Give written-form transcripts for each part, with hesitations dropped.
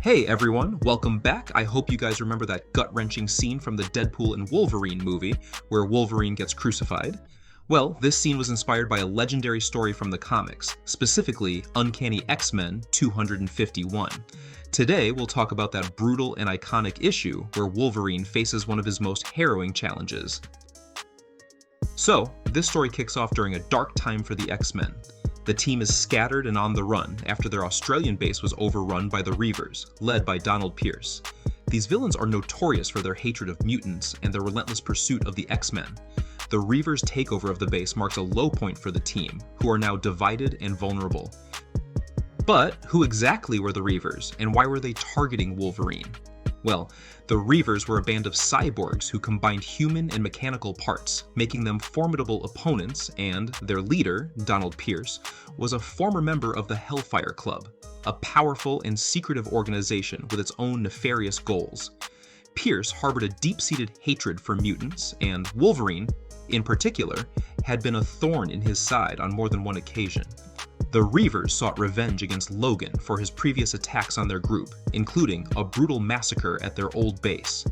Hey everyone, welcome back. I hope you guys remember that gut-wrenching scene from the Deadpool and Wolverine movie, where Wolverine gets crucified. Well, this scene was inspired by a legendary story from the comics, specifically Uncanny X-Men 251. Today, we'll talk about that brutal and iconic issue where Wolverine faces one of his most harrowing challenges. So, this story kicks off during a dark time for the X-Men. The team is scattered and on the run after their Australian base was overrun by the Reavers, led by Donald Pierce. These villains are notorious for their hatred of mutants and their relentless pursuit of the X-Men. The Reavers' takeover of the base marks a low point for the team, who are now divided and vulnerable. But who exactly were the Reavers, and why were they targeting Wolverine? Well, the Reavers were a band of cyborgs who combined human and mechanical parts, making them formidable opponents, and their leader, Donald Pierce, was a former member of the Hellfire Club, a powerful and secretive organization with its own nefarious goals. Pierce harbored a deep-seated hatred for mutants, and Wolverine, in particular, had been a thorn in his side on more than one occasion. The Reavers sought revenge against Logan for his previous attacks on their group, including a brutal massacre at their old base.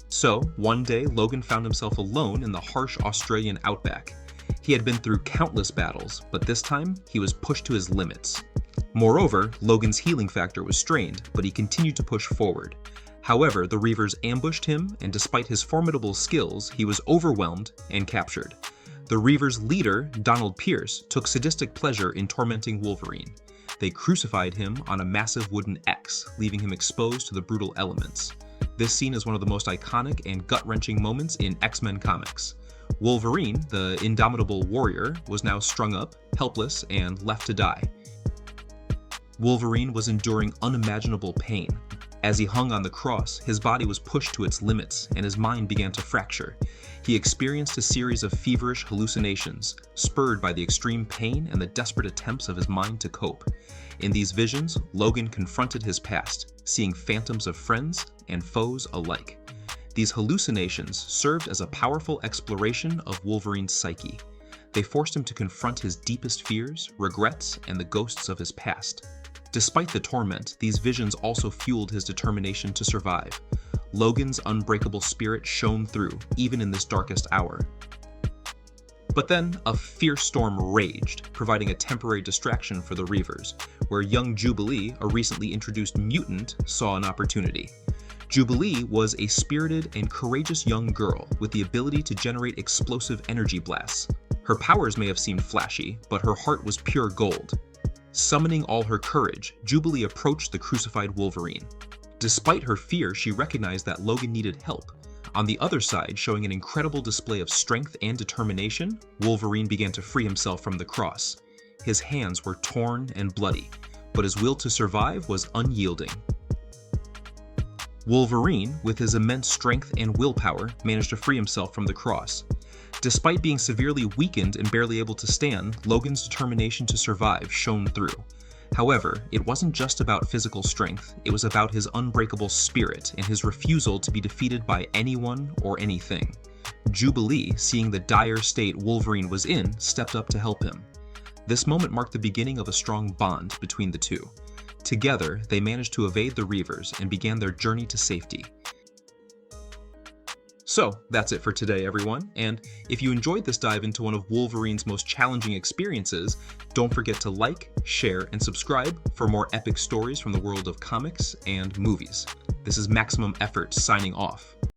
So, one day, Logan found himself alone in the harsh Australian outback. He had been through countless battles, but this time, he was pushed to his limits. Moreover, Logan's healing factor was strained, but he continued to push forward. However, the Reavers ambushed him, and despite his formidable skills, he was overwhelmed and captured. The Reavers' leader, Donald Pierce, took sadistic pleasure in tormenting Wolverine. They crucified him on a massive wooden X, leaving him exposed to the brutal elements. This scene is one of the most iconic and gut-wrenching moments in X-Men comics. Wolverine, the indomitable warrior, was now strung up, helpless, and left to die. Wolverine was enduring unimaginable pain. As he hung on the cross, his body was pushed to its limits, and his mind began to fracture. He experienced a series of feverish hallucinations, spurred by the extreme pain and the desperate attempts of his mind to cope. In these visions, Logan confronted his past, seeing phantoms of friends and foes alike. These hallucinations served as a powerful exploration of Wolverine's psyche. They forced him to confront his deepest fears, regrets, and the ghosts of his past. Despite the torment, these visions also fueled his determination to survive. Logan's unbreakable spirit shone through, even in this darkest hour. But then, a fierce storm raged, providing a temporary distraction for the Reavers, where young Jubilee, a recently introduced mutant, saw an opportunity. Jubilee was a spirited and courageous young girl with the ability to generate explosive energy blasts. Her powers may have seemed flashy, but her heart was pure gold. Summoning all her courage, Jubilee approached the crucified Wolverine. Despite her fear, she recognized that Logan needed help. On the other side, showing an incredible display of strength and determination, Wolverine began to free himself from the cross. His hands were torn and bloody, but his will to survive was unyielding. Wolverine, with his immense strength and willpower, managed to free himself from the cross. Despite being severely weakened and barely able to stand, Logan's determination to survive shone through. However, it wasn't just about physical strength, it was about his unbreakable spirit and his refusal to be defeated by anyone or anything. Jubilee, seeing the dire state Wolverine was in, stepped up to help him. This moment marked the beginning of a strong bond between the two. Together, they managed to evade the Reavers and began their journey to safety. So, that's it for today, everyone, and if you enjoyed this dive into one of Wolverine's most challenging experiences, don't forget to like, share, and subscribe for more epic stories from the world of comics and movies. This is Maximum Effort signing off.